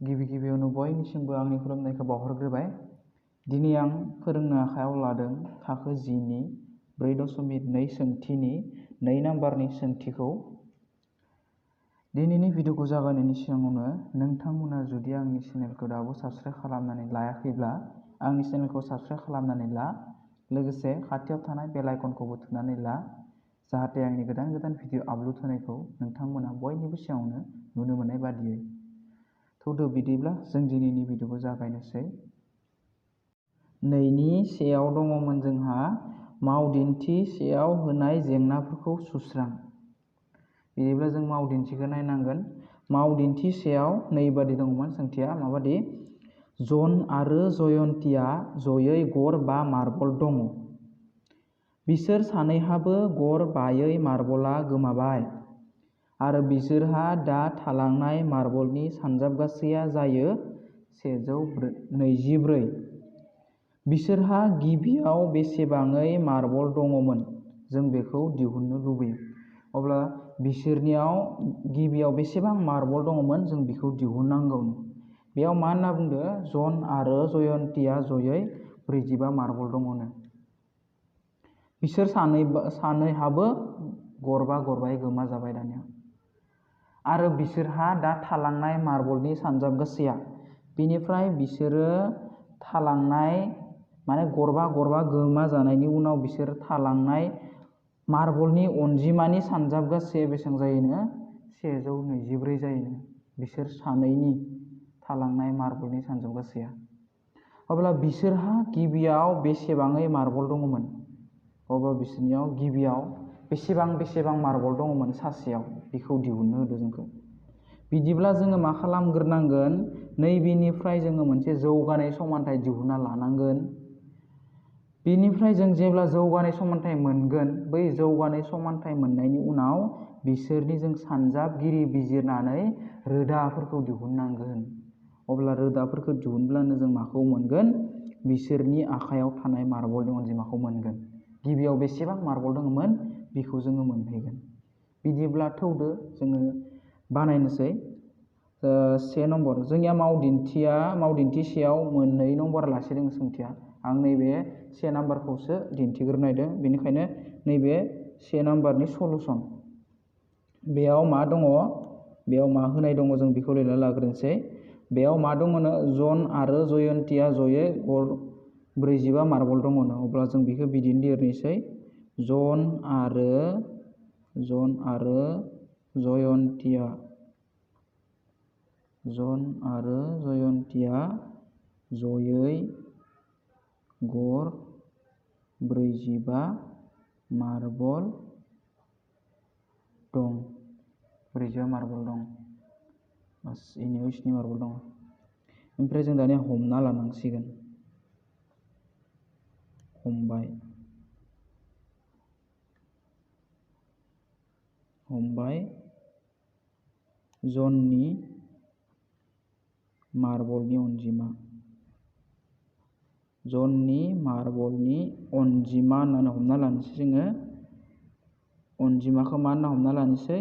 गिबियावनो बयनिसिमबो आंनि खुलुमनायखौ बावहरग्रोबाय। दिनै आं फोरोंनो आखायाव लादों थाखो 10 नि 4.2 सोंथिनि 2 नाम्बारनि सोंथिखौ। दिनैनि भिडिअखौ जागायनायनि सिगाङावनो नोंथांमोना जुदि आंनि चेनेलखौ दाबो साबस्क्राइब खालामनानै लायाखैब्ला आंनि चेनेलखौ साबस्क्राइब खालामनानै ला, लोगोसे खाथियाव थानाय बेल आइकनखौबो थुनानै ला, जाहाथे आंनि गोदान भिडिअ आपल'ड होनायखौ नोंथांमोना बयनिबो सिगाङावनो नुनो मोननाय बादियै। थौदो बिदिब्ला जों दिनैनि भिडिअखौ जागायनोसै। 2 नि 1 दङमोन जोंहा मावदिन्थि 1 आव होनाय जेंनाफोरखौ सुस्रां। बिदिब्ला जों मावदिन्थिखौ नायनांगोन। मावदिन्थि 1 आव नैबादि दङमोन सोंथिया माबादि? जन आरो जयन्तीया जयै गर 5 मार्बल दङ। बिसोर सानैहाबो गर 5यै मार्बला गोमाबाय आरो बिसोरहा दा थालांनाय मार्बलनि सानजाबगासैया जायो 124। बिसोरहा गिबियाव बेसेबाङै मार्बल दङमोन? जों बेखौ दिहुननो लुबैयो। अब्ला बिसोरनियाव गिबियाव बेसेबां मार्बल दङमोन जों बेखौ दिहुननांगौ। बेयाव मा होनना बुंदो? जन आरो जयन्तीया जयै 45 मार्बल दङनो। बिसोर सानैहाबो गरबा गोमा जाबाय दानिया। आरो बिसोरहा दा थालांनाय मार्बलनि सानजाबगासैया। बिनिफ्राय बिसोरो थालांनाय माने गरबा गोमा जानायनि उनाव बिसोर थालांनाय मार्बलनि अनजिमानि सानजाबगासैया बेसेबां जायोनो? 124 जायोनो। बिसोर सानैनि थालांनाय मार्बलनि सानजाबगासैया। अब्ला बिसोरहा गिबियाव बेसेबाङै मार्बल दङमोन? अब्ला बिसोरनियाव गिबियाव बेसेबां मार्बल दङमोन सासेयाव? बेखौ दिहुननो होदो जोंखौ। बिदिब्ला जोङो मा खालामग्रोनांगोन? नैबेनिफ्राय जोङो मोनसे जौगानाय समानथाय दिहुनना लानांगोन। बिनिफ्राय जों जेब्ला जौगानाय समानथाय मोनगोन, बै जौगानाय समानथाय मोननायनि उनाव बिसोरनि जों सानजाबगिरि बिजिरनानै रोदाफोरखौ दिहुननांगोन। अब्ला रोदाफोरखौ दिहुनब्लानो जों माखौ मोनगोन? बिसोरनि आखायाव थानाय मार्बलनि अनजिमाखौ मोनगोन। गिबियाव बेसेबां मार्बल दङमोन बेखौ जोङो मोनहैगोन। बिदिब्ला थौदो जोङो बानायनोसै। 1 नम्बर जोंनिया मावदिन्थि 1 आव 2 नम्बर लासि दङ सोंथिया। आं नैबे 1 नाम्बारखौसो दिन्थिग्रोनायदों, बेनिखायनो नैबे 1 नाम्बारनि सलुसन। बेयाव मा दङ? बेयाव मा होनाय दङ जों बेखौ लिरना लाग्रोनोसै। बेयाव मा दङनो? जन आरो जयन्तीया जयै गर 45 मार्बल दङनो। अब्ला जों बेखौ बिदिनो लिरनोसै। जन आरो जयन्तीया जयै गर 45 मार्बल दं। 45 मार्बल दं। बास इनियाव इसनि मार्बल दं। ओमफ्राय जों दानिया हमना लानांसिगोन। हमबाय जननि मार्बलनि अनजिमा। जननि मार्बलनि अनजिमा होननानै हमना लानोसै जोङो। अनजिमाखौ मा होनना हमना लानोसै?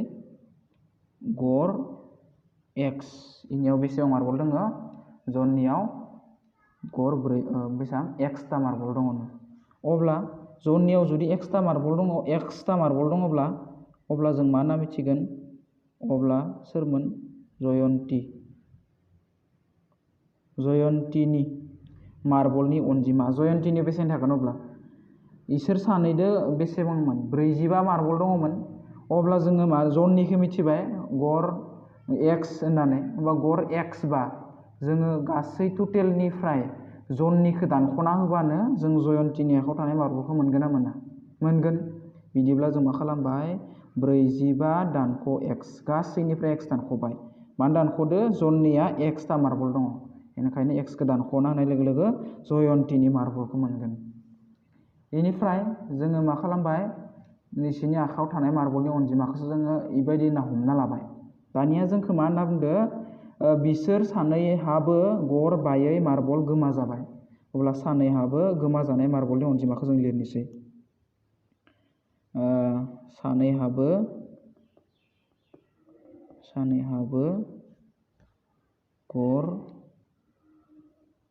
गर x। इनियाव बेसेबां मार्बल दङ? जननियाव गर बेसेबां? एक्सटा मार्बल दङ। अब्ला जननियाव जुदि एक्सटा मार्बल दङब्ला अब्ला जों मा होनना मिथिगोन? अब्ला सोरमोन? जयन्तीनि मार्बलनि अनजिमा। जयन्तीनि बेसेबां थागोन अब्ला? इसोर सानैदो बेसेबांमोन? 45 मार्बल दङमोन। अब्ला जोङो मा जननिखौ मिथिबाय गर x होननानै। होमबा गर x बा जोङो गासै टटेलनिफ्राय जननिखौ दानख'ना होबानो जों जयन्तीनि आखायाव थानाय मार्बलखौ मोनगोन ना मोना? मोनगोन। बिदिब्ला जों मा खालामबाय? 45 दानख' x। गासैनिफ्राय x दानख'बाय। मानो दानख'दो? जननिया एक्सटा मार्बल दङ। बेनिखायनो एक्सखौ दानख'ना होनाय लोगो लोगो जयन्तीनि मार्बलखौ मोनगोन। बेनिफ्राय जोङो मा खालामबाय? बिसोरनि आखायाव थानाय मार्बलनि अनजिमाखौसो जोङो बेबायदि होनना हमना लाबाय। दानिया जोंखौ मा होनना बुंदो? बिसोर सानैहाबो गर 5यै मार्बल गोमा जाबाय। अब्ला सानैहाबो गोमा जानाय मार्बलनि अनजिमाखौ जों लिरनोसै। सानैहाबो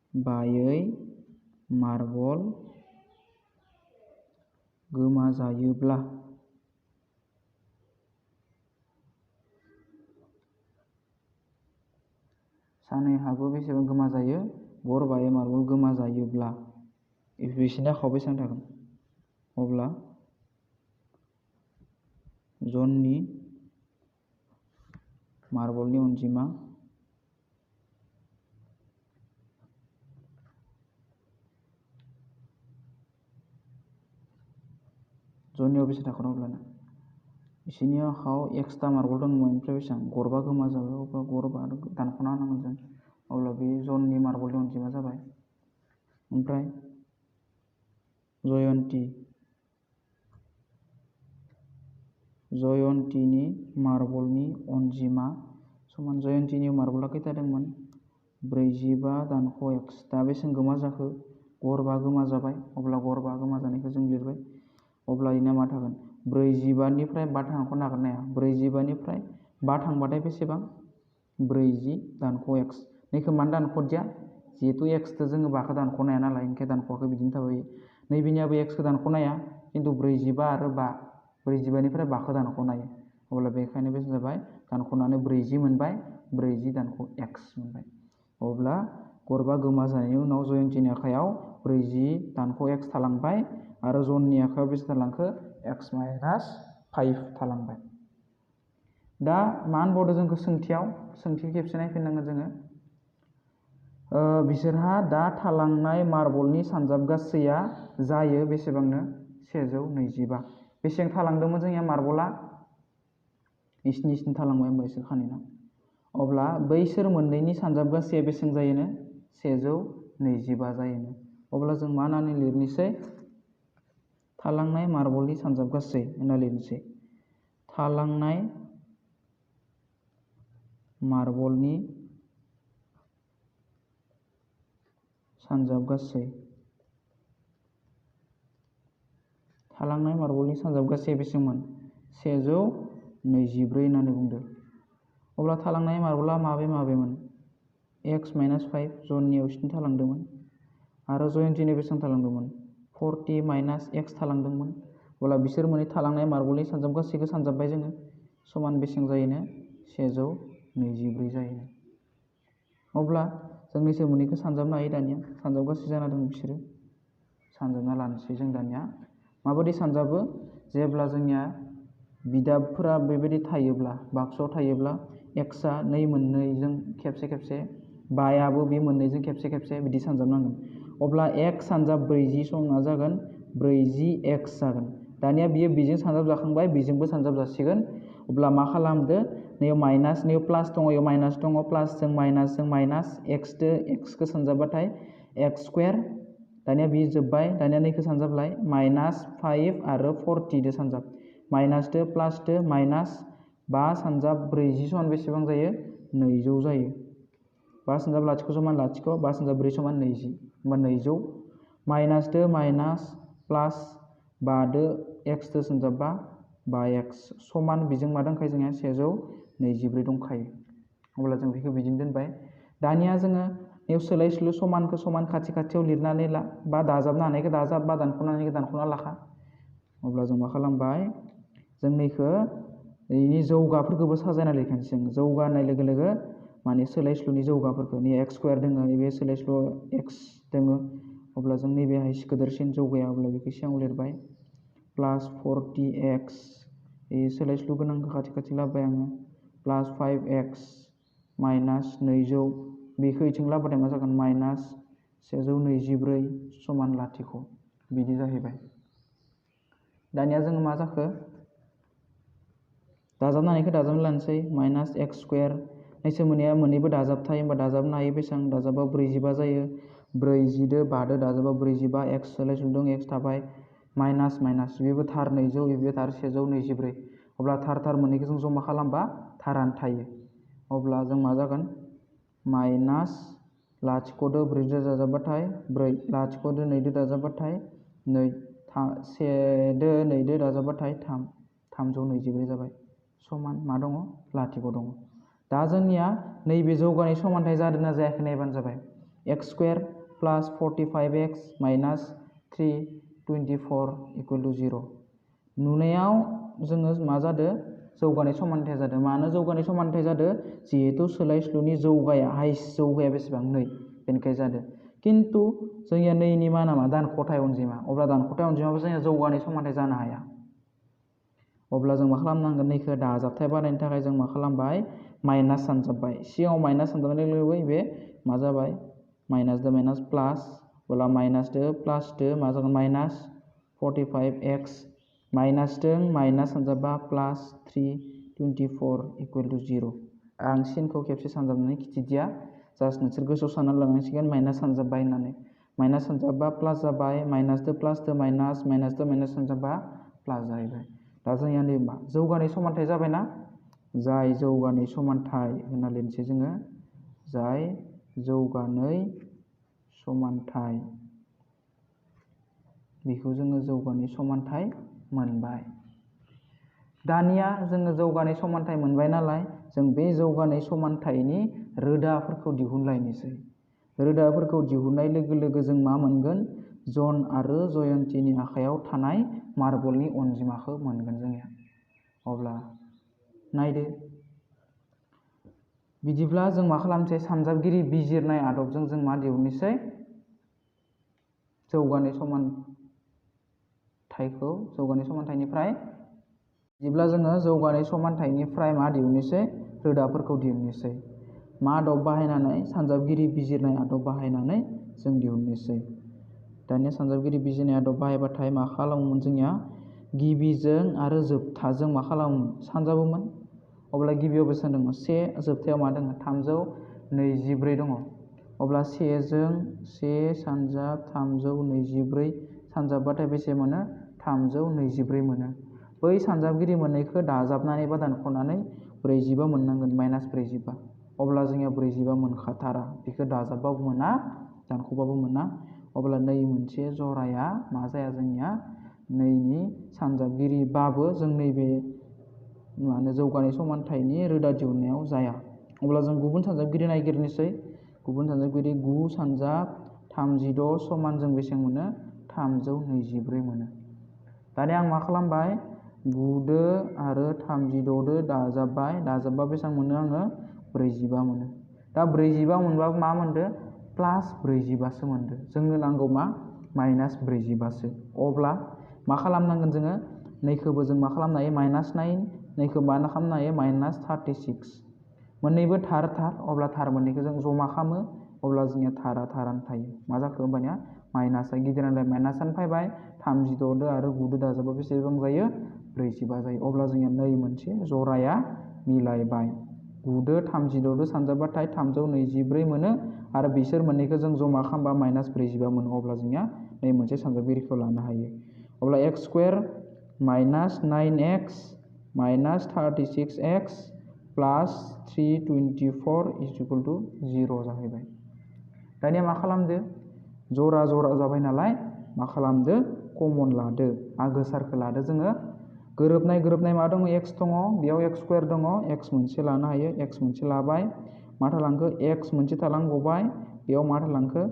गरबायै मार्बल गोमाजायोब्ला सानै हाबो बेसेबां गोमाजायो गरबायै मार्बल गोमाजायोब्ला बिसोरनि आखायाव बेसेबां थागोन अब्ला जननि मार्बलनि अनजिमा जननियाव बेसे थागोन अब्लाना बिसोरनि आखायाव एक्सट्रा मार्बल दंमोन ओमफ्राय बेसेबां गरबा गोमाजाबाय अब्ला गरबा दानख'ना होनांगोन जों अब्ला बे जननि मार्बलनि अनजिमा जाबाय ओमफ्राय जयन्तीनि मार्बलनि अनजिमा समान जयन्तीनि मार्बला खैथा दंमोन 45 दानख' एक्स दा बेसेबां गोमा जाखो गरबा गोमा जाबाय अब्ला गरबा गोमा जानायखौ जों लिरबाय अब्ला इना मा थागोन 45निफ्राय 5 थांख'नो हागोन ना हाया 45निफ्राय 5 थांबाथाय बेसेबां 40 दानख' एक्स नैखौ मानो दानख'दिया जिहेतु एक्सखौ जोङो 5खौ दानख'नो हाया नालाय ओंखायनो दानख'वाखै बिदिनो थाबाय नैबेनियाबो एक्सखौ दानख'नो हाया खिन्थु 45 आरो 5 45निफ्राय 5खौ दानख'नो हायो अब्ला बेखायनो बेसे जाबाय दानख'नानै 40 मोनबाय 40 दानख' एक्स मोनबाय अब्ला गरबा गोमा जानायनि उनाव जयन्तीनि आखायाव 40 दानख' एक्स थालांबाय आरो जननि आखायाव बेसे थालांखो एक्स माइनास 5 थालांबाय दा मा होनबावदों जोंखौ सोंथि खेबसे नायफिननांगोन जोङो बिसोरहा दा थालांनाय मार्बलनि सानजाबगासैया जायो बेसेबांनो 125 बेसेबां थालांदोंमोन जोंनिया मार्बला इसनि थालांबाय होनबा इसोर खानैना अब्ला बैसोर मोननैनि सानजाबगासैया बेसेबां जायोनो 125 जायोनो अब्ला जों मा होननानै लिरनोसै थालांनाय मार्बलनि सानजाबगासै होनना लिरनोसै थालांनाय मार्बलनि सानजाबगासै बेसेबांमोन 124 होननानै बुंदों अब्ला थालांनाय मार्बला माबेमोन एक्स माइनास 5 जननियाव इसनि थालांदोंमोन आरो जयन्तीनि बेसेबां थालांदोंमोन 40 माइनास एक्स थालांदोंमोन अब्ला बिसोर मोननै थालांनाय मार्बलनि सानजाबगासैखौ सानजाबबाय जोङो समान बेसेबां जायोनो 124 जायोनो अब्ला जों बिसोर मोननैखौ सानजाबनो हायो दानिया सानजाबगासै जाना दं बिसोरो सानजाबना लानोसै जों दानिया माबायदि सानजाबो जेब्ला जोंनिया बिदाबफोरा बेबायदि थायोब्ला बाक्सआव थायोब्ला एक्सआ 2 मोननैजों खेबसे बायाबो बे मोननैजों खेबसे बिदि सानजाबनांगोन अब्ला एक्स सानजाब 40 समा जागोन 40 एक्स जागोन दानिया बियो बेजों सानजाब जाखांबाय बेजोंबो सानजाब जासिगोन अब्ला मा खालामदो नैयाव माइनास नैयाव प्लास दङ इयाव माइनास दङ प्लासजों माइनास एक्सखौ सानजाबबाथाय एक्स स्क्वायर दानिया बि जोब्बाय दानिया नैखौ सानजाबलाय माइनास 5 आरो 40 दो सानजाब माइनासदो प्लासदो माइनास 5 सानजाब 40 समान बेसेबां जायो 200 जायो 5 सानजाब लाथिख' समान लाथिख' 5 सानजाब 4 समान 20 होमबा 200 माइनासदो माइनास प्लास 5दो एक्सदो सानजाबबा 5x समान बेजों मा दंखायो जोंहा 124 दंखायो अब्ला जों बेखौ बिदिनो दोनबाय दानिया जोङो बेयाव सोलायस्लु समानखौ समान खाथियाव लिरनानै ला बा दाजाबनो हानायखौ दाजाब बा दानख'नो हानायखौ दानख'ना लाखा अब्ला जों मा खालामबाय जों नैखौ बेनि जौगाफोरखौबो साजायना लिरखानोसै जों जौगा होननाय लोगो लोगो माने सोलायस्लुनि जौगाफोरखौ नै एक्स स्क्वायर दङ नैबे सोलायस्लु एक्स दङ अब्ला जों नैबेहाय गोदोरसिन जौगाया अब्ला बेखौ सिगाङाव लिरबाय प्लास 40x सोलायस्लु गोनांखौ खाथि लाबोबाय आङो प्लास 5x माइनास 200 बेखौ इथिं लाबोबाथाय मा जागोन माइनास 124 समान लाथिख' बिदि जाहैबाय दानिया जोङो मा जाखो दाजाबनायखौ दाजाबना लानोसै माइनास एक्स स्क्वायर नैसोर मोननैबो दाजाबथाय होनबा दाजाबनो हायो बेसेबां दाजाबा 45 जायो 40 दो 5 दो दाजाबा 45 एक्स सोलायस्लु दं एक्स थाबाय माइनास बेबो थार 200 बेबो थार 124 अब्ला थार मोननैखौ जों जमा खालामबा थारानो थायो अब्ला जों मा जागोन माइनास लाथिख'दो 4 दो दाजाबबाथाय 4 लाथिख'दो 2 दो दाजाबबाथाय 2 1 दो 2 दो दाजाबबाथाय 3 324 जाबाय समान मा दङ लाथिख' दङ दा जोंनिया नैबे जौगानाय समानथाय जादों ना जायाखै नायबानो जाबाय x स्क्वायर प्लास 45x माइनास 324 इकुवेल टु 0 नुनायाव जोङो मा जादों जौगानाय समानथाय जादों मानो जौगानाय समानथाय जादों जिहेतु सोलायस्लुनि जौगाया हाइस जौगाया बेसेबां 2 बेनिखाय जादों किन्तु जोंनिया 2 नि माना मा दानख'थाय अनजिमा अब्ला दानख'थाय अनजिमाबो जोंनिया जौगानाय समानथाय जानो हाया अब्ला जों मा खालामनांगोन नैखौ दाजाबथाय बानायनो थाखाय जों मा खालामबाय माइनास सानजाबबाय सिगाङाव माइनास सानजाबनाय लोगो लोगो बे मा जाबाय माइनास दो माइनास प्लास अब्ला माइनास दो प्लास दो मा जागोन माइनास 45x माइनास दों माइनास सानजाबा प्लास 324 इकुवेल टु 0 आं सिनखौ खेबसे सानजाबनानै खिथिदिया जास्ट नोंसोर गोसोआव सानना लानांसिगोन माइनास सानजाबबाय होननानै माइनास सानजाबा प्लास जाबाय माइनास दो माइनास माइनास दो माइनास सानजाबा प्लास जाहैबाय दा जोंनिया नै मा जौगानाय समानथाय जाबायना जाय जौगानाय समानथाय होनना लिरनोसै जोङो जाय जौगानाय समानथाय बेखौ जोङो जौगानाय समानथाय मोनबाय दानिया जोङो जौगानाय समानथाय मोनबाय नालाय जों बे जौगानाय समानथायनि रोदाफोरखौ दिहुनलायनोसै रोदाफोरखौ दिहुननाय लोगो लोगो जों मा मोनगोन जन आरो जयन्तीनि आखायाव थानाय मार्बलनि अनजिमाखौ मोनगोन जोङो अब्ला नायदो बिदिब्ला जों मा खालामनोसै सानजाबगिरि बिजिरनाय आदबजों जों मा दिहुननोसै जौगानाय समानथायनिफ्राय बिदिब्ला जोङो जौगानाय समानथायनिफ्राय मा दिहुननोसै रोदाफोरखौ दिहुननोसै मा आदब बाहायनानै सानजाबगिरि बिजिरनाय आदब बाहायनानै जों दिहुननोसै दानिया सानजाबगिरि बिजिरनाय आदब बाहायबाथाय मा खालामोमोन जोंनिया गिबिजों आरो जोबथाजों मा खालामोमोन सानजाबोमोन अब्ला गिबियाव बेसेबां दङ 1 जोबथायाव मा दङ 324 दङ अब्ला 1 जों 1 सानजाब 324 सानजाबबाथाय बेसे मोनो 324 मोनो बै सानजाबगिरि मोननैखौ दाजाबनानै बा दानख'नानै 45 मोननांगोन माइनास 45 अब्ला जोंनिया 45 मोनखाथारा बेखौ दाजाबबाबो मोना दानख'बाबो मोना अब्ला नै मोनसे जराया मा जाया जोंनिया नैनि सानजाबगिरिबाबो जों नैबे मा होनो जौगानाय समानथायनि रोदा दिहुननायाव जाया अब्ला जों गुबुन सानजाबगिरि नागिरनोसै गुबुन सानजाबगिरि 9 सानजाब 36 समान जों बेसेबां मोनो 324 मोनो दानिया आं मा खालामबाय 9 दो आरो 36 दो दाजाबबा बेसेबां मोनो आङो 45 मोनो दा 45 मोनबाबो मा मोनदो प्लास 45 सो मोनदो जोंनो नांगौ मा माइनास 45 सो अब्ला मा खालामनांगोन जोङो नैखौबो जों मा खालामनो हायो माइनास 9 नैखौ मा खालामनो हायो माइनास 36 मोननैबो थार अब्ला थार मोननैखौ जों जमा खालामो अब्ला जोंनिया थारानो थायो मा जाखो होमबानिया माइनासआ गिदिरनिफ्राय माइनासआनो फैबाय 36 दो आरो 9 दो दाजाबा बेसेबां जायो 45 जायो अब्ला जोंनिया नै मोनसे जराया मिलायबाय 9 दो 36 दो सानजाबबाथाय 324 मोनो आरो बिसोर मोननैखौ जों जमा खालामबा माइनास 45 मोनो अब्ला जोंनिया नै मोनसे सानजाबगिरिखौ लानो हायो अब्ला x square minus 9x minus 36x प्लास 324 इज इकुवेल टु 0 जाहैबाय दानिया मा खालामदो जरा जाबाय नालाय मा खालामदो कमन लादो आगोसारखौ लादो जोङो गोरोबनाय मा दङ x दङ बेयाव x स्क्वायर दङ x मोनसे लानो हायो x मोनसे लाबाय मा थालांखो x मोनसे थालांबावबाय बेयाव मा थालांखो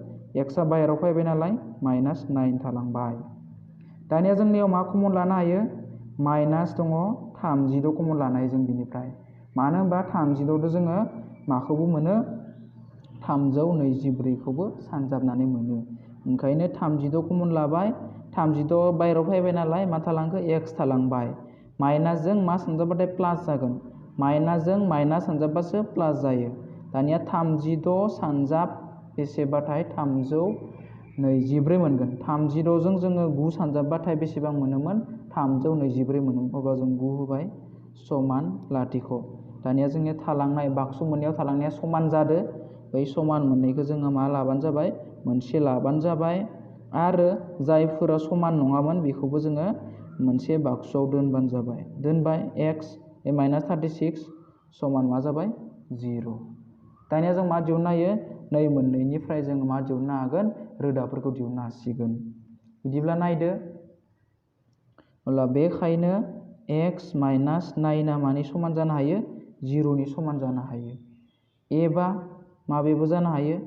x आ बाहेरायाव फैबाय नालाय माइनास 9 थालांबाय दानिया जोंनियाव मा कमन लानो हायो माइनास दङ 36 कमन लानो हायो जों बिनिफ्राय मानो होनबा 36 दो जोङो माखौबो मोनो 324 खौबो सानजाबनानै मोनो ओंखायनो 36 कमन लाबाय 36 बाहेरायाव फैबाय नालाय मा थालांखो x थालांबाय माइनासजों मा सानजाबबाथाय प्लास जागोन माइनासजों माइनास सानजाबबासो प्लास जायो दानिया 36 सानजाब बेसेबाथाय 324 मोनगोन 36 जों जोङो 9 सानजाबबाथाय बेसेबां मोनोमोन 324 मोनोमोन अब्ला जों 9 होबाय समान लाथिख' दानिया जोंनिया थालांनाय बाक्सु मोननैयाव थालांनाया समान जादो बै समान मोननैखौ जोङो मा लाबानो जाबाय मोनसे लाबानो जाबाय आरो जायफोरा समान नङामोन बेखौबो जोङो मोनसे बाक्सुआव दोनबानो जाबाय दोनबाय x माइनास 36 समान मा जाबाय 0 दानिया जों मा दिहुननो हायो नै मोननैनिफ्राय जों मा दिहुननो हागोन रोदाफोरखौ दिहुननो हासिगोन बिदिब्ला नायदो अब्ला बेखायनो x माइनास 9 आ मानि समान जानो हायो 0 नि समान जानो हायो एबा माबेबो जानो हायो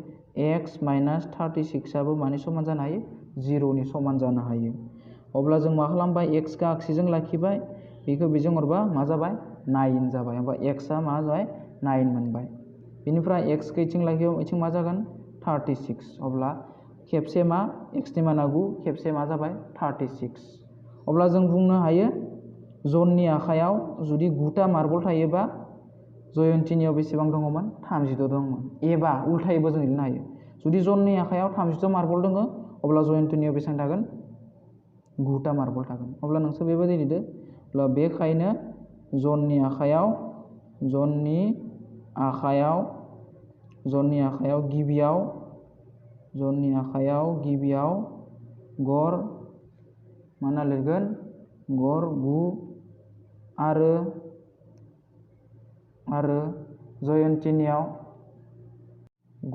x माइनास 36 आबो मानि समान जानो हायो 0 नि समान जानो हायो। अब्ला जों मा खालामबाय x खौ आगसिजों लाखिबाय बेखौ बेजों हरबा मा जाबाय 9 जाबाय होमबा x आ मा जाबाय 9 मोनबाय। बेनिफ्राय x खौ इथिं लाखियोबा इथिं मा जागोन 36 अब्ला खेबसे मा x नि माना 9 खेबसे मा जाबाय 36। अब्ला जों बुंनो हायो जननि आखायाव जुदि 9टा मार्बल थायोबा जयन्तीनियाव बेसेबां दङमोन 36 दंमोन एबा उल्थायैबो जों लिरनो हायो जुदि जननि आखायाव 36 मार्बल दङ अब्ला जयन्तीनियाव बेसेबां थागोन 9टा मार्बल थागोन। अब्ला नोंसोर बेबायदि लिरदो अब्ला बेखायनो जननि आखायाव गिबियाव गर मा होनना लिरगोन गर 9 आरो जयन्तीनियाव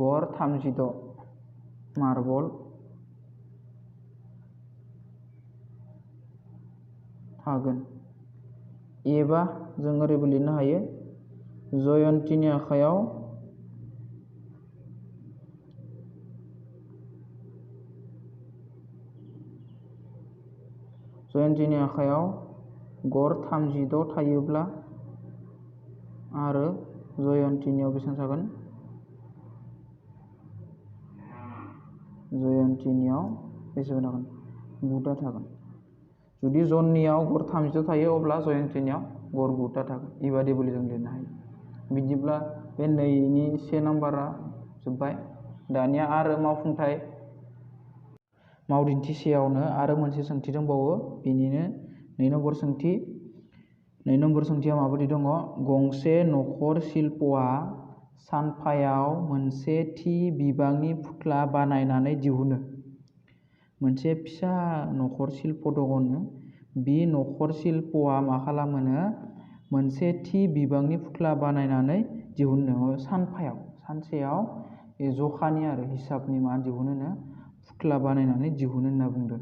गर 36 मार्बल थागोन एबा जों ओरैबो लिरनो हायो जयन्तीनि आखायाव गर 36 थायोब्ला आरो जयन्तीनियाव बेसेबां थागोन जयन्तीनियाव बेसेबां थागोन 9टा थागोन। जुदि जननियाव गर 36 थायो अब्ला जयन्तीनियाव गर 9टा थागोन बेबादिबो जों लिरनो हायो। बिदिब्ला बे 2नि 1 नाम्बारा जोब्बाय। दानिया आरो मावदिन्थि सेयावनो आरो मोनसे सोंथि दंबावो बेनिनो 2 नम्बर सोंथि। 2 नम्बर सोंथिया माबायदि दङ गंसे नखर शिल्पआ सानफायाव मोनसे थि बिबांनि फुथुला बानायनानै दिहुनो। मोनसे फिसा नखर शिल्प दङनो बे नखर शिल्पआ मा खालामोनो मोनसे थि बिबांनि फुथुला बानायनानै दिहुनो सानसेयाव जखानि आरो हिसाबनि मा दिहुनोनो फुथुला बानायनानै दिहुनो होनना बुंदों।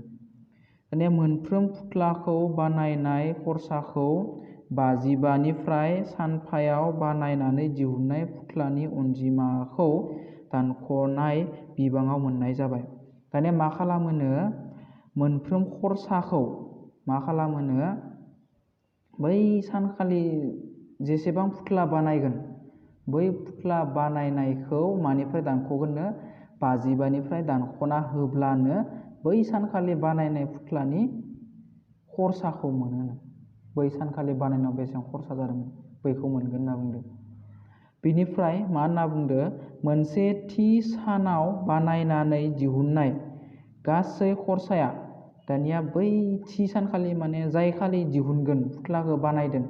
दानिया मोनफ्रोम फुथुलाखौ बानायनाय खरसाखौ 55 निफ्राय सानफायाव बानायनानै दिहुननाय फुथुलानि अनजिमाखौ दानख'नाय बिबाङाव मोननाय जाबाय। दानिया मा खालामोनो मोनफ्रोम खरसाखौ मा खालामोनो बै सानखालि जेसेबां फुथुला बानायगोन बै फुथुला बानायनायखौ मानिफ्राय दानख'गोननो 55 निफ्राय दानख'ना होब्लानो बै सानखालि बानायनाय फुथुलानि खरसाखौ मोनो। बै सानखालि बानायनायाव बेसेबां खरसा जादोंमोन बैखौ मोनगोन होनना बुंदों। बिनिफ्राय मा होनना बुंदों मोनसे थि सानाव बानायनानै दिहुननाय गासै खरसाया दानिया बै थि सानखालि माने जाय खालि दिहुनगोन फुथुलाखौ बानायदों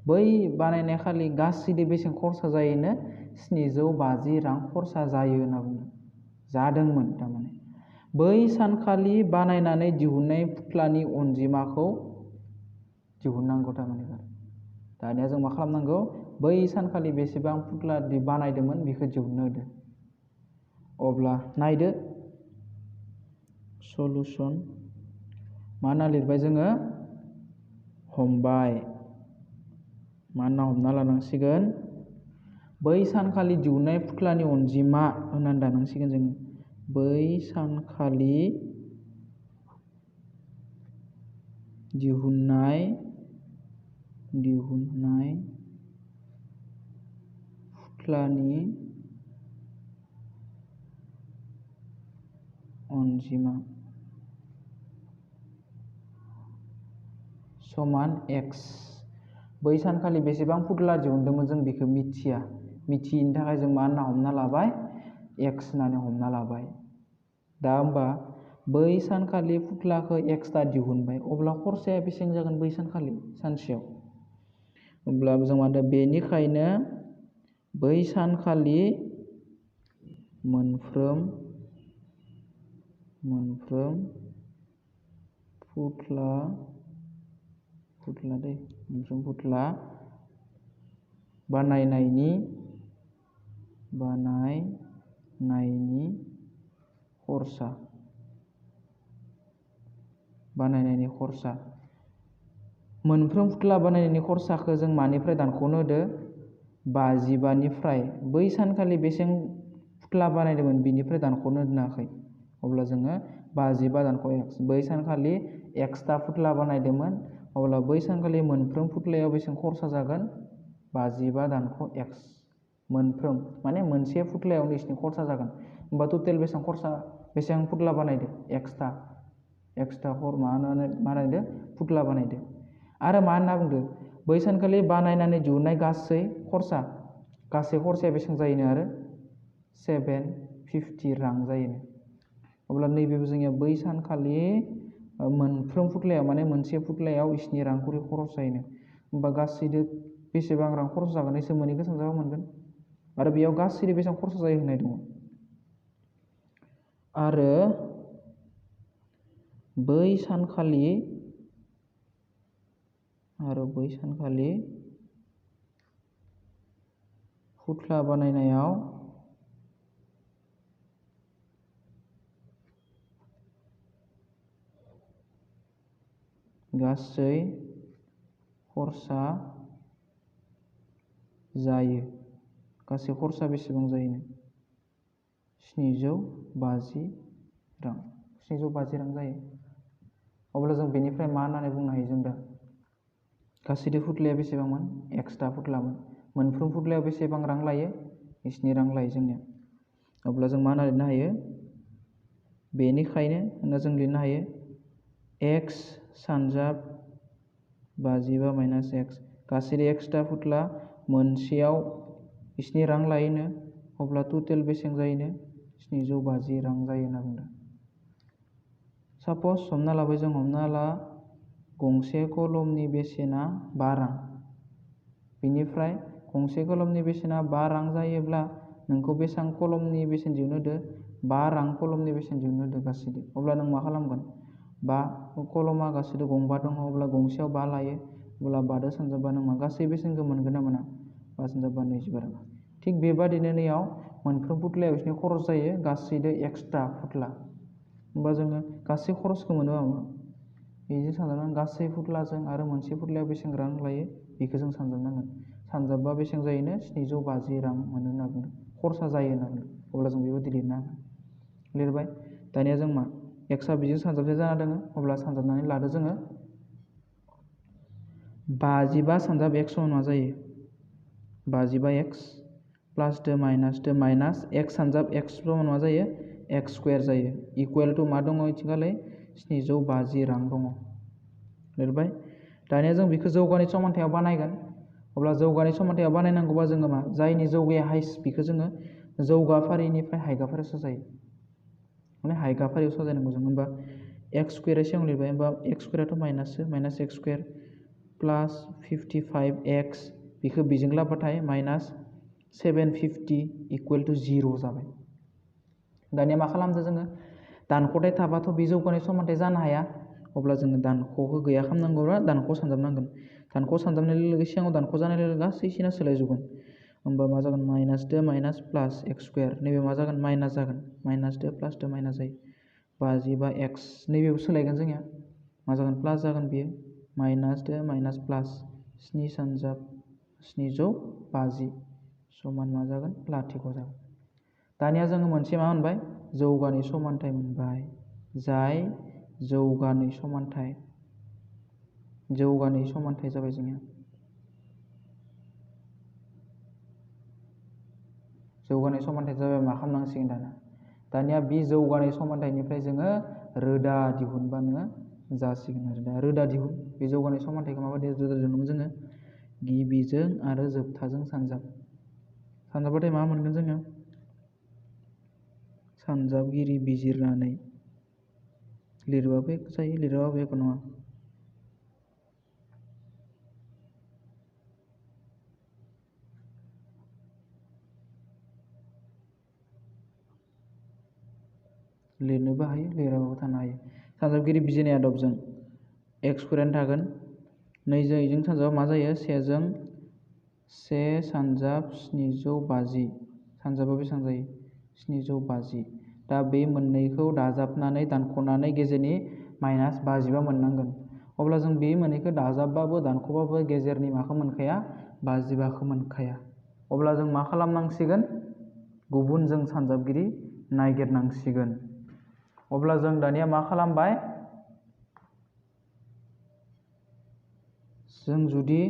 बै बानायनाय खालि गासैदो बेसेबां खरसा जायोनो 750 रां खरसा जायो होनना बुंदों जादोंमोन। थारमाने बै सानखालि बानायनानै दिहुननाय फुथुलानि अनजिमाखौ दिहुननांगौ। थारमाने दानिया जों मा खालामनांगौ बै सानखालि बेसेबां फुथुला बानायदोंमोन बेखौ दिहुननो होदो। अब्ला नायदो सलुसन मा होनना लिरबाय जोङो हमबाय मा होनना हमना लानांसिगोन बै सानखालि दिहुननाय फुथुलानि अनजिमा होननानै दानांसिगोन जोङो बै सानखालि दिहुननाय फुथुलानि अनजिमा समान x। बै सानखालि बेसेबां फुथुला दिहुनदोंमोन जों बेखौ मिथियैनि थाखाय जों मा होनना हमना लाबाय x होननानै हमना लाबाय। दा होमबा बै सानखालि फुथुलाखौ x दिहुनबाय अब्ला खरसाया बेसेबां जागोन बै सानखालि सानसेयाव अब्ला जों मा होनदों बेनिखायनो बै सानखालि मोनफ्रोम फुथुला बानायनायनि खरसा मोनफ्रोम फुथुला बानायनायनि खरसाखौ जों मानिफ्राय दानख'नो होदो 55निफ्राय बै सानखालि बेसें फुथ्ला बानायदोंमोन बिनिफ्राय दानख'नो दोनाखै। अब्ला जोङो 55 दानख' x बै सानखालि xथा फुथ्ला बानायदोंमोन। अब्ला बै सानखालि मोनफ्रोम फुथ्लायाव बेसें खरसा जागोन 55 दानख' x मोनफ्रोम माने मोनसे फुथ्लायाव नोंसिनि खरसा जागोन। होमबा टटेल बेसेबां फुथ्ला बानायदो xथा मा बानायदो फुथ्ला बानायदो। आरो मा होनना बुंदो बै सानखालि बानायनानै दिहुननाय गासै खरसाया बेसेबां जायोनो आरो 750 रां जायोनो। अब्ला नैबेबो जोंनिया बै सानखालि मोनफ्रोम फुथ्लायाव माने मोनसे फुथ्लायाव इसनि रां खरि खरस जायोनो। होमबा गासैदो बेसेबां रां खरस जागोन इसोर मोननैखौ सानजाबा मोनगोन। आरो बेयाव गासैदो बेसेबां खरस जायो होननाय दङ। आरो बै सानखालि फुथ्ला बानायनायाव गासै खरसा जायो। गासै खरसा बेसेबां जायोनो 750 रां। 750 रां जायो। अब्ला जों बेनिफ्राय मा होननानै बुंनो हायो जों दा गासैदो फुथ्लाया बेसेबांमोन xथा फुथ्लामोन। मोनफ्रोम फुथ्लायाव बेसेबां रां लायो 7 रां लायो जोंनिया। अब्ला जों मा होनना लिरनो हायो बेनिखायनो होनना जों लिरनो हायो x सानजाब 55 माइनास x गासैदो xथा फुथ्ला मोनसेयाव 7 रां लायोनो। अब्ला टटेल बेसेबां जायोनो 750 रां जायो होनना बुंदों। सापस हमना लाबाय जों हमना ला गंसे कलमनि बेसेना 5 रां। बेनिफ्राय गंसे कलमनि बेसेना 5 रां जायोब्ला नोंखौ बेसेबां कलमनि बेसेन दिहुननो होदो 5 रां कलमनि बेसेन दिहुननो होदो गासैदो। अब्ला नों मा खालामगोन कलमा गासैदो गंबा दङ अब्ला गंसेयाव 5 लायो। अब्ला 5दो सानजाबा नों मा गासै बेसेनखौ मोनगोन ना मोना 5 सानजाबा 25 रां। थिग बेबादिनो नैयाव मोनफ्रोम फुथ्लायाव बिसोरनि खरस जायो गासैदो एक्सट्रा फुथ्ला। होमबा जोङो गासै खरसखौ मोनोबा बेजों सानजाबनांगोन गासै फुथ्लाजों आरो मोनसे फुथ्लायाव बेसेबां रां लायो बेखौ जों सानजाबनांगोन। सानजाबबा बेसेबां जायोनो 750 रां मोनो होनना बुंदों खरसा जायो होनना बुंदों। अब्ला जों बेबायदि लिरनो हागोन। लिरबाय दानिया जों मा एक्सआ बिजों सानजाबनाय जाना दङ। अब्ला सानजाबनानै लादो जोङो 55 सानजाब x मा जायो 55 x प्लास दो माइनास x सानजाब x मा जायो x स्क्वायर जायो इकुवेल टु मा दङ इथिंगालै 750 रां दङ। लिरबाय दानिया जों बेखौ जौगानि समान्थायाव बानायगोन। अब्ला जौगानि समान्थायाव बानायनांगौबा जोङो मा जायनि जौगाया हाइस बेखौ जोङो जौगा फारिनिफ्राय हायगा फारियाव साजायो। माने हायगा फारियाव साजायनांगौ जों। होमबा x स्क्वायरआ सिगां लिरबाय होमबा x स्क्वायराथ' माइनास x स्क्वायर प्लास 55x बेखौ बेजों लाबाथाय माइनास 750 इकुवेल टु 0 जाबाय। दानिया मा खालामदो जोङो दानख'थाय थाबाथ' बे जौगानाय समान्थाय जानो हाया। अब्ला जोङो दानख'खौ गैया खालामनांगौब्ला दानख' सानजाबनांगोन। दानख' सानजाबनाय लोगो सिगाङाव दानख' जानाय लोगो गासैसिना सोलायजोबगोन। होमबा मा जागोन माइनासदो माइनास प्लास x स्क्वायर नैबे मा जागोन माइनास जागोन। माइनासदो प्लासदो माइनास जायो 55 x नैबेबो सोलायगोन जोंनिया मा जागोन प्लास जागोन बेयो माइनासदो माइनास प्लास 7 सानजाब 750 समान मा जागोन लाथिख' जागोन। दानिया जोङो मोनसे मा मोनबाय जौगानि समान्थाय मोनबाय जाय जौगानि समान्थाय जाबाय जोंनिया जौगानाय समान्थाय जाबाय मा खालामनांसिगोन दानिया बे जौगानाय समान्थायनिफ्राय जोङो रोदा दिहुनबानो जासिगोन आरो दा रोदा दिहुन बे जौगानाय समान्थायखौ माबायदि रोदा दिहुनोमोन जोङो गिबिजों आरो जोबथाजों सानजाबबाथाय मा मोनगोन जोङो सानजाबगिरि बिजिरनानै लिरबाबो एक जायो लिरबाबो एक नङा। लिरनोबो हायो लिराबाबो थानो हायो। सानजाबगिरि बिजिरनाय आदबजों x स्क्वायरानो थागोन। नैजों इजों सानजाबा मा जायो 1 सानजाब 750 सानजाबा बेसेबां जायो 750। दा बे मोननैखौ दाजाबनानै दानख'नानै गेजेरनि माइनास 55 मोननांगोन। अब्ला जों बे मोननैखौ दाजाबबाबो दानख'बाबो गेजेरनि माखौ मोनखाया 55खौ मोनखाया। अब्ला जों मा खालामनांसिगोन गुबुन जों सानजाबगिरि नागिरनांसिगोन। अब्ला जों दानिया मा खालामबाय जों जुदि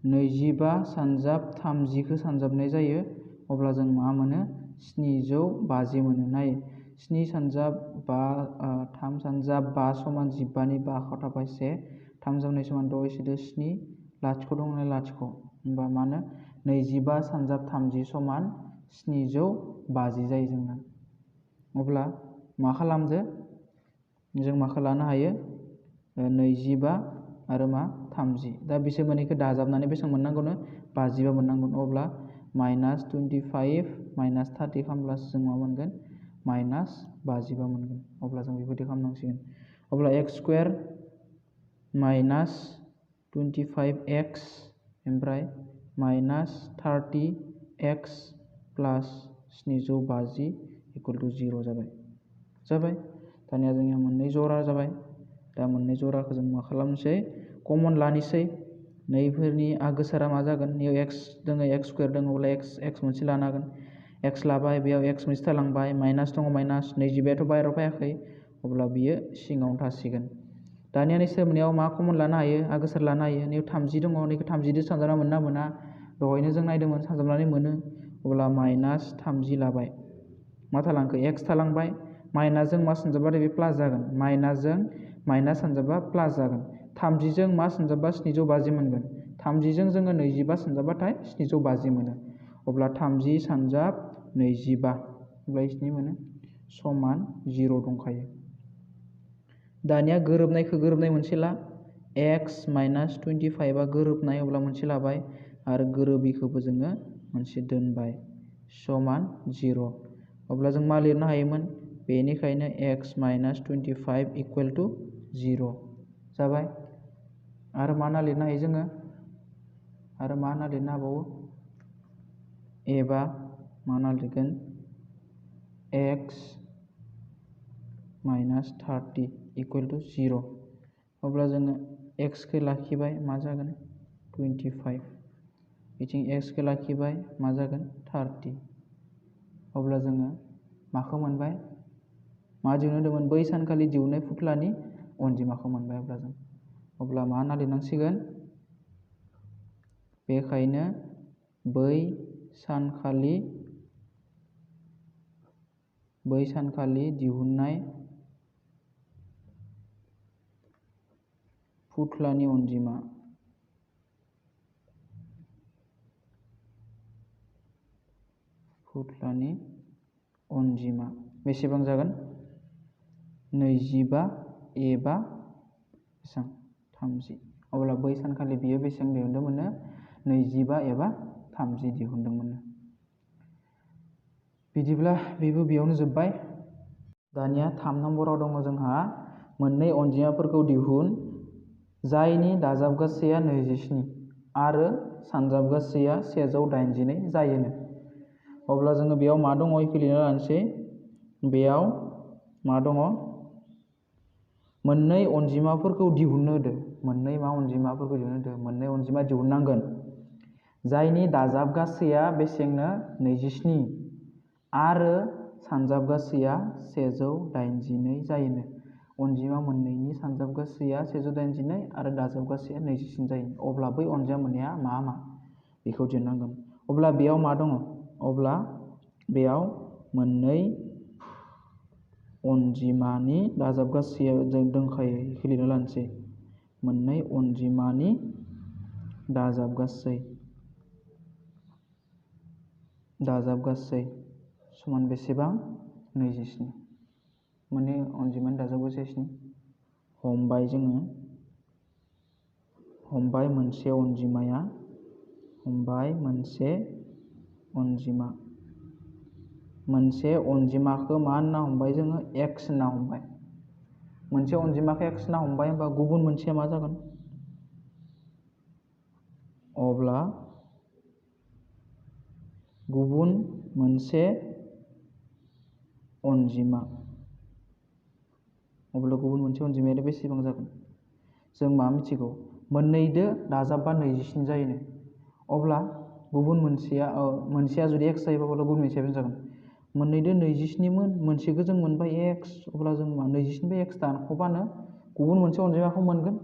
25 सानजाब 30 सानजाबनाय जायो अब्ला जों मा मोनो 750 मोनो। नाय 7 सानजाब 3 सानजाब 5 समान 15 नि 5 आखायाव थाबाय 1 3 जाबनाय समान 6 7 7 लाथिख' दं नालाय लाथिख' होमबा मा होनो 25 सानजाब 30 समान 750 जायो जोंना। अब्ला मा खालामदो जों माखौ लानो हायो 25 आरो मा 30 दा बिसोर मोननैखौ दाजाबनानै बेसेबां मोननांगौनो 50 मोननांगोन। अब्ला -25 - 30 खालामब्लासो जों मा मोनगोन -50 मोनगोन। अब्ला जों बेबायदि खालामनांसिगोन। अब्ला x² - 25x ओमफ्राय -30x + 750 = 0 जाबाय। दानिया जोंनिया मोननै जरा जाबाय। दा मोननै जराखौ जों मा खालामनोसै कमन लानोसै। नैफोरनि गोसारा मा जागोन बेयाव x दङ x² दङ अब्ला x मोनसे लानो हागोन। x लाबाय बेयाव x मोनसे थालांबाय माइनास दङ माइनास 25थ' बाहेरायाव फैयाखै अब्ला बियो सिङावनो थासिगोन। दानिया नोंसोर मोनैयाव मा कमन लानो हायो गोसार लानो हायो। नैयाव 30 दङ नैखौ 30 सानजाबना मोनना मोना दहायनो जों नायदोंमोन सानजाबनानै मोनो। अब्ला -30 लाबाय मा थालांखो x थालांबाय माइनासजों मा सानजाबबाथाय बे प्लास जागोन माइनासजों माइनास सानजाबा प्लास जागोन। 30 जों मा सानजाबबा 750 मोनगोन 30 जों जोङो 25 सानजाबबाथाय 750 मोनो। अब्ला 30 सानजाब 25 अब्ला इसनि मोनो समान 0 दंखायो। दानिया गोरोबनाय मोनसे ला x - 25 गोरोबनाय अब्ला मोनसे लाबाय आरो गोरोबिखौबो जोङो मोनसे दोनबाय समान 0। अब्ला जों मा लिरनो हायोमोन बेनिखायनो x - 25 = 0 जाबाय। आरो मा होनना लिरनो हायो जोङो आरो मा होनना लिरनो हाबावो एबा मा होनना लिरगोन x - 30 = 0। अब्ला जोङो x खौ लाखिबाय मा जागोन 25 बिथिं x खौ लाखिबाय मा जागोन 30। अब्ला जोङो माखौ मोनबाय मा दिहुनदोंमोन बै सानखालि दिहुननाय फुथुलानि अनजिमाखौ मोनबाय। अब्ला मा होनना लिरनांसिगोन बेखायनो बै सानखालि दिहुननाय फुथुलानि अनजिमा बेसेबां जागोन 25 एबा बेसेबां 30। अब्ला बै सानखालि बियो बेसेबां दिहुनदोंमोननो 25 एबा 30 दिहुनदोंमोननो। बिदिब्ला बेबो बेयावनो जोब्बाय। दानिया 3 नम्बराव दङ जोंहा मोननै अनजिमाफोरखौ दिहुन जायनि दाजाबगासैया 27 आरो सानजाबगासैया 182 जायोनो। अब्ला जोङो बेयाव मा दङ बेखौ लिरना लानोसै। बेयाव मा दङ मोननै अनजिमाफोरखौ दिहुननो होदो मोननै अनजिमा दिहुननांगोन जायनि दाजाबगासैया बेसेबांनो 27 आरो सानजाबगासैया 182 जायोनो। अनजिमा मोननैनि सानजाबगासैया 182 आरो दाजाबगासैया 27 जायो। अब्ला बै अनजिमा मोननाया मा बेखौ दिहुननांगोन। अब्ला बेयाव मा दङ अब्ला बेयाव मोननै अनजिमानि दाजाबगासैया जों दंखायो बेखौ लिरना लानोसै। मोननै अनजिमानि दाजाबगासै समान बेसेबां 27। मोननै अनजिमानि दाजाबगासैया 7 हमबाय मोनसे अनजिमाखौ मा होनना हमबाय जोङो x होनना हमबाय। मोनसे अनजिमाखौ x होनना हमबाय होनबा गुबुन मोनसेया मा जागोन अब्ला गुबुन मोनसे अनजिमाया बेसेबां जागोन जों मा मिथिगौ मोननैदो दाजाबबा 27 जायोनो। अब्ला गुबुन मोनसेया जुदि x जायोबा अब्ला गुबुन मोनसेया बेसेबां जागोन मोननैदो 27 मोनसेखौ जों मोनबाय x अब्ला जों मा 27 x दानख'बानो गुबुन मोनसे अनजिमाखौ मोनगोन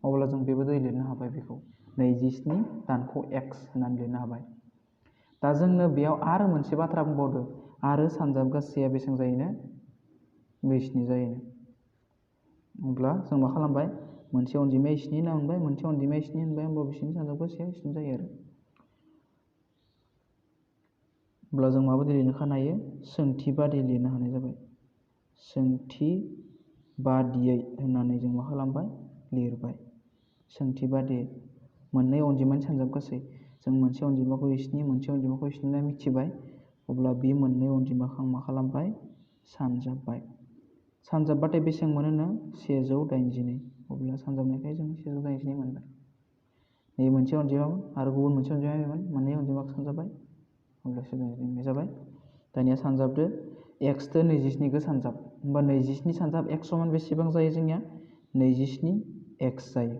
अब्ला जों बेबायदि लिरनो हाबाय बेखौ 27 दानख' x होननानै लिरनो हाबाय। दा जोंनो बेयाव आरो मोनसे बाथ्रा बुंबावदो आरो सानजाब गासैया बेसेबां जायोनो 27 जायोनो। अब्ला जों मा खालामबाय मोनसे अनजिमाया 7 होनना मोनबाय मोनसे अनजिमाया 7 होनबाय होमबा बिसोरनि सानजाब गासैया 7 जायो आरो। अब्ला जों माबायदि लिरनो हायो सोंथि बादियै लिरनो हानाय जाबाय। सोंथि बादियै होननानै जों मा खालामबाय लिरबाय। सोंथि बादियै मोननै अनजिमानि सानजाब गासै जों मोनसे अनजिमाखौ 7 मोनसे अनजिमाखौ 7 होनना मिथिबाय अब्ला बे मोननै अनजिमाखौ आं मा खालामबाय सानजाबबाय। सानजाबबाथाय बेसेबां मोनोनो 182 अब्ला सानजाबनायखाय जों 182 मोनबाय। नै मोनसे अनजिमामोन आरो गुबुन मोनसे अनजिमामोन मोननै अनजिमाखौ सानजाबबाय अब्ला 182 जाबाय। दानिया सानजाबदो x दो 27खौ सानजाब होमबा 27 सानजाब x समान बेसेबां जायो जोंनिया 27x जायो।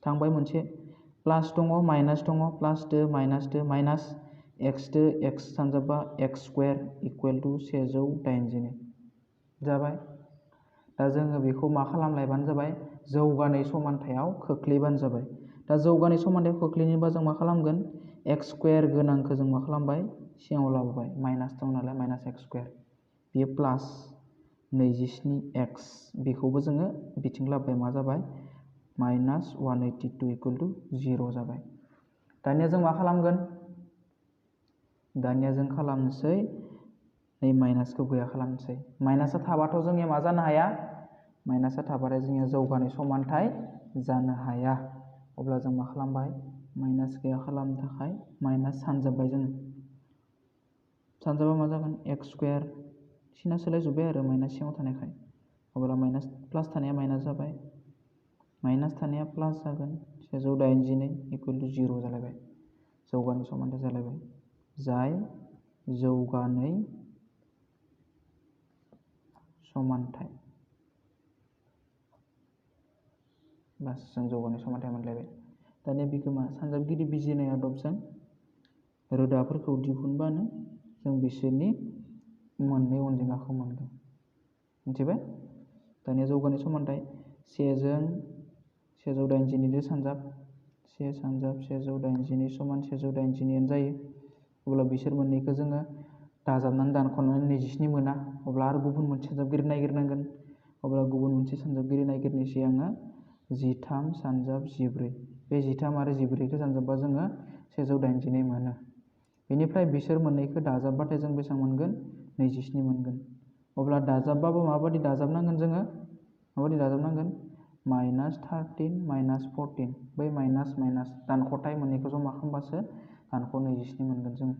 थांबाय मोनसे प्लास दङ माइनास दङ प्लास दो माइनास x दो x सानजाबबा x स्क्वायर इकुवेल टु 182 जाबाय। दा जोङो बेखौ मा खालामलायबानो जाबाय जौगानाय समान्थायाव खोख्लैबानो जाबाय। दा जौगानाय समान्थायाव खोख्लैनोबा जों मा खालामगोन x स्क्वायर गोनांखौ जों मा खालामबाय सिगाङाव लाबोबाय माइनास दं नालाय माइनास x स्क्वायर बेयो प्लास 27x बेखौबो जोङो बिथिं लाबोबाय मा जाबाय माइनास 182 इकुवेल टु 0 जाबाय। दानिया जों मा खालामगोन दानिया जों खालामनोसै नै माइनासखौ गैया खालामनोसै माइनासा थाबाथ' जोंनिया मा जानो हाया माइनासा थाबाथाय जोंनिया जौगानाय समान्थाय जानो हाया। अब्ला जों मा खालामबाय माइनास गैया खालामनो थाखाय माइनास सानजाबबाय जोङो सानजाबा मा जागोन x स्क्वायर सिना सोलायजोब्बाय आरो माइनास सिङाव थानायखाय अब्ला माइनास प्लास थानाया माइनास जाबाय माइनास थानाया प्लास जागोन 182 इकुवेल टु 0 जालायबाय। जौगानाय समान्थाय जालायबाय जाय जौगानाय समान्थाय बास जों जौगानाय समान्थाय मोनलायबाय। दानिया बेखौ मा सानजाबगिरि बिजिरनाय आदबजों रोदाफोरखौ दिहुनबानो जों बिसोरनि मोननै अनजिमाखौ मोनगोन मिथिबाय। दानिया जौगानाय समान्थाय 1 जों 182 सानजाब 1 सानजाब 182 समान 182 जायो। अब्ला बिसोर मोननैखौ जोङो दाजाबनानै दानख'नानै 27 मोना अब्ला आरो गुबुन मोनसे सानजाबगिरि नागिरनांगोन। अब्ला गुबुन मोनसे सानजाबगिरि नागिरनोसै आङो 13 सानजाब 14 बे 13 आरो 14खौ सानजाबबा जोङो 182 मोनो। बेनिफ्राय बिसोर मोननैखौ दाजाबबाथाय जों बेसेबां मोनगोन 27 मोनगोन। अब्ला दाजाबबाबो माबायदि दाजाबनांगोन जोङो माबायदि दाजाबनांगोन माइनास 13 माइनास 14 बै माइनास दानख'थाय मोननैखौ जमा खालामबासो दानख' 27 मोनगोन जों।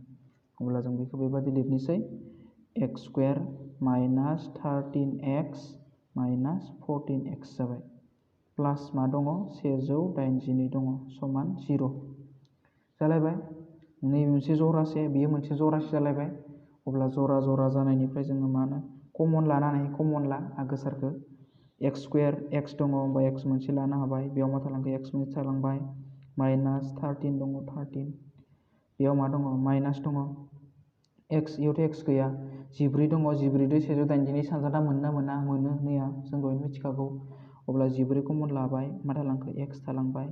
अब्ला जों बेखौ बेबायदि लिरनोसै x square minus 13x minus 14x जाबाय प्लास मा दङ 182 दङ समान 0 जालायबाय। नैबे मोनसे जरासे बेयो मोनसे जरासे जालायबाय। अब्ला जरा जरा जानायनिफ्राय जोङो मा होनो कमन लानानै कमन ला आगोसारखौ x स्क्वायर x दङ होमबा x मोनसे लानो हाबाय बेयाव मा थालांखो x मोनसे थालांबाय माइनास 13 दङ 13 बेयाव मा दङ माइनास दङ x इयावथ' x गैया 14 दङ 14 दो 182 सानजाबना मोनना मोना मोनो नैया जों दहायनो मिथिखागौ। अब्ला 14 कमन लाबाय मा थालांखो x थालांबाय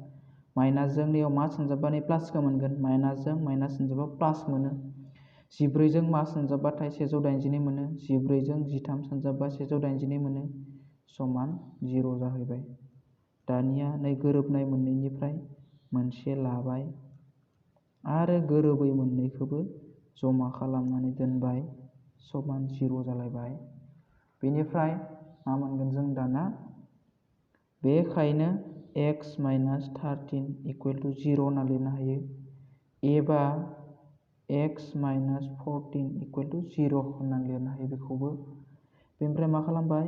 माइनासजों नैयाव मा सानजाबबा नै प्लासखौ मोनगोन माइनासजों माइनास सानजाबबा प्लास मोनो 14 जों मा सानजाबबाथाय 182 मोनो 14 जों 13 सानजाबबा 182 मोनो समान 0 जाहैबाय। दानिया नै गोरोबनाय मोननैनिफ्राय मोनसे लाबाय आरो गोरोबै मोननैखौबो जमा खालामनानै दोनबाय समान 0 जालायबाय। बेनिफ्राय मा मोनगोन जों दाना बेखायनो x माइनास 13 इकुवेल टु 0 होनना लिरनो हायो एबा x माइनास 14 इकुवेल टु 0 होननानै लिरनो हायो बेखौबो। बेनिफ्राय मा खालामबाय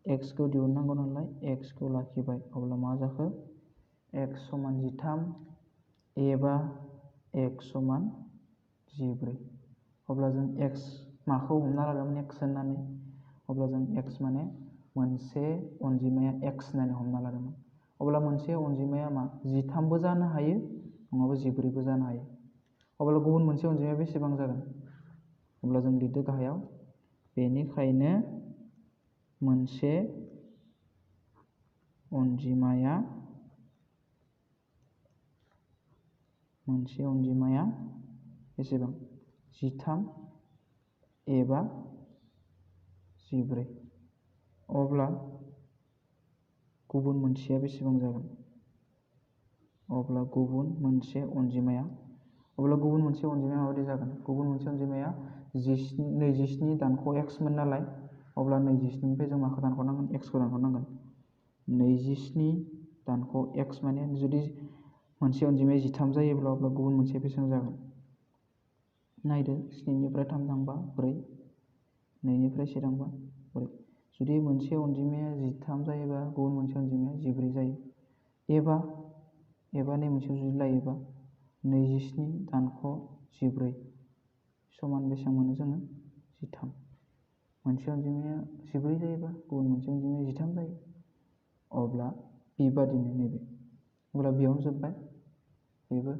x खौ दिहुननांगौ नालाय x खौ लाखिबाय अब्ला मा जाखो x समान 13 एबा x समान 14 अब्ला जों x माखौ हमना लादोंमोन x होननानै अब्ला जों x माने मोनसे अनजिमाया x होननानै हमना लादोंमोन। अब्ला मोनसे अनजिमाया मा 13बो जानो हायो नङाबा 14बो जानो हायो। अब्ला गुबुन मोनसे अनजिमाया बेसेबां जागोन? अब्ला जों लिरदो गाहायाव, बेनिखायनो मोनसे अनजिमाया बेसेबां? 13 एबा 14। अब्ला गुबुन मोनसेया बेसेबां जागोन? अब्ला गुबुन मोनसे अनजिमाया माबायदि जागोन? गुबुन मोनसे अनजिमाया 27 दानख' x मोन नालाय, अब्ला 27निफ्राय जों माखौ दानख'नांगोन? x खौ दानख'नांगोन। 27 दानख' x माने जुदि मोनसे अनजिमाया 13 जायोब्ला अब्ला गुबुन मोनसेया बेसेबां जागोन? नायदो, 7निफ्राय 3 थांबा 4, 2निफ्राय 1 थांबा 4। जुदि मोनसे अनजिमाया 13 जायोबा गुबुन मोनसे अनजिमाया 14 जायो। एबा नै मोनसेयाव जुदि लायोबा 27 दानख' 14 समान बेसेबां मोनो जोङो? 13। मोनसे अनजिमाया 14 जायोबा गुबुन मोनसे अनजिमाया 13 जायो। अब्ला बेबादिनो नैबे। अब्ला बेयावनो जोब्बाय बेबो।